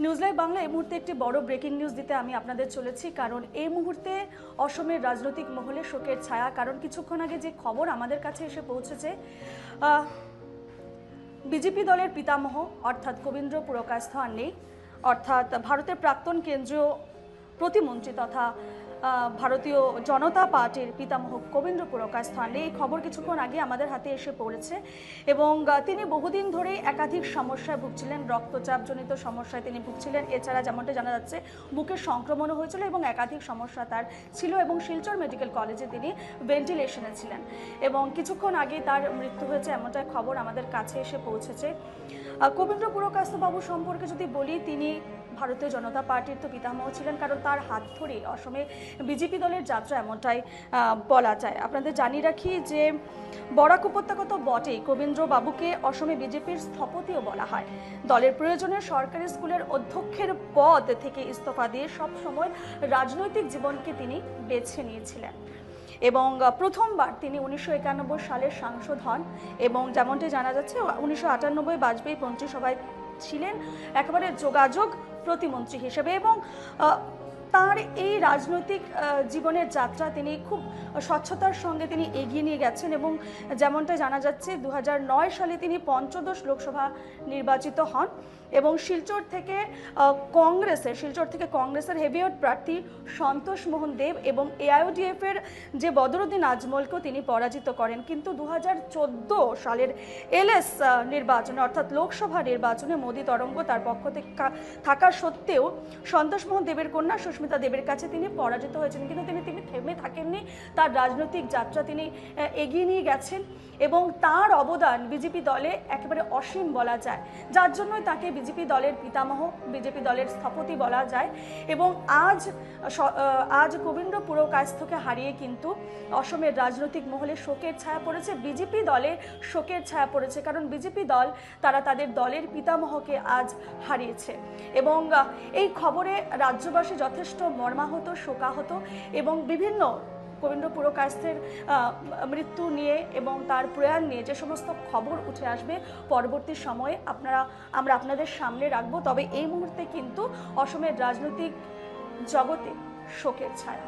News live Bangla এই মুহূর্তে একটি বড় ব্রেকিং নিউজ দিতে আমি আপনাদের চলেছি, কারণ এই মুহূর্তে অসমের রাজনৈতিক মহলে শোকের ছায়া। কারণ কিছুক্ষণ আগে যে খবর আমাদের কাছে এসে পৌঁছেছে, বিজেপি দলের পিতামহ অর্থাৎ কবীন্দ্র পুরকায়স্থ আর নেই, অর্থাৎ ভারতের প্রাক্তন কেন্দ্রীয় প্রতিমন্ত্রী তথা ভারতীয় জনতা পার্টির পিতামহ কবীন্দ্র পুরকায়স্থ আর নেই। এই খবর কিছুক্ষণ আগে আমাদের হাতে এসে পড়েছে এবং তিনি বহুদিন ধরেই একাধিক সমস্যায় ভুগছিলেন, রক্তচাপজনিত সমস্যায় তিনি ভুগছিলেন। এছাড়া যেমনটা জানা যাচ্ছে বুকের সংক্রমণও হয়েছিল এবং একাধিক সমস্যা তার ছিল এবং শিলচর মেডিকেল কলেজে তিনি ভেন্টিলেশনে ছিলেন এবং কিছুক্ষণ আগে তার মৃত্যু হয়েছে, এমনটাই খবর আমাদের কাছে এসে পৌঁছেছে। কবীন্দ্র পুরকায়স্থ বাবু সম্পর্কে যদি বলি, তিনি ভারতীয় জনতা পার্টির তো পিতামহ ছিলেন, কারণ তার হাত ধরে অসমে বিজেপি দলের যাত্রা, এমনটাই বলা যায়। আপনাদের জানিয়ে রাখি যে বরাক উপত্যকা তো বটেই, কবীন্দ্র বাবুকে অসমে বিজেপির স্থপতিও বলা হয়। দলের প্রয়োজনে সরকারি স্কুলের অধ্যক্ষের পদ থেকে ইস্তফা দিয়ে সব সময় রাজনৈতিক জীবনকে তিনি বেছে নিয়েছিলেন এবং প্রথমবার তিনি 1991 সালের সাংসদ হন এবং যেমনটি জানা যাচ্ছে 1998 বাজপেয়ী মন্ত্রিসভায় ছিলেন একেবারে যোগাযোগ প্রতিমন্ত্রী হিসেবে এবং তার এই রাজনৈতিক জীবনের যাত্রা তিনি খুব স্বচ্ছতার সঙ্গে তিনি এগিয়ে নিয়ে গেছেন এবং যেমনটা জানা যাচ্ছে 2009 সালে তিনি পঞ্চদশ লোকসভা নির্বাচিত হন এবং শিলচর থেকে কংগ্রেসের হেভিওয়েট প্রার্থী সন্তোষ মোহন দেব এবং এআইইউডিএফ এর যে বদরুদ্দিন আজমলকেও তিনি পরাজিত করেন। কিন্তু 2014 সালের এলএস নির্বাচনে অর্থাৎ লোকসভা নির্বাচনে মোদী তরঙ্গ তার পক্ষ থেকে থাকা সত্ত্বেও সন্তোষ মোহন দেবের কন্যা সুস্মিতা দেবের কাছে তিনি পরাজিত হয়েছেন, কিন্তু তিনি থেমে থাকেননি। তার রাজনৈতিক যাত্রা তিনি এগিয়ে নিয়ে গেছেন এবং তার অবদান বিজেপি দলে একেবারে অসীম বলা যায়, যার জন্যই তাকে বিজেপি দলের পিতামহ, বিজেপি দলের স্থপতি বলা যায়। এবং আজ কবীন্দ্র পুরকায়স্থকে হারিয়ে কিন্তু অসমের রাজনৈতিক মহলে শোকের ছায়া পড়েছে, বিজেপি দলে শোকের ছায়া পড়েছে, কারণ বিজেপি দল তারা তাদের দলের পিতামহকে আজ হারিয়েছে এবং এই খবরে রাজ্যবাসী যথেষ্ট মর্মাহত, শোকাহত এবং বিভিন্ন কবীন্দ্র পুরকায়স্থের মৃত্যু নিয়ে এবং তার প্রয়াণ নিয়ে যে সমস্ত খবর উঠে আসবে পরবর্তী সময়ে আমরা আপনাদের সামনে রাখবো। তবে এই মুহূর্তে কিন্তু অসমের রাজনৈতিক জগতে শোকের ছায়া।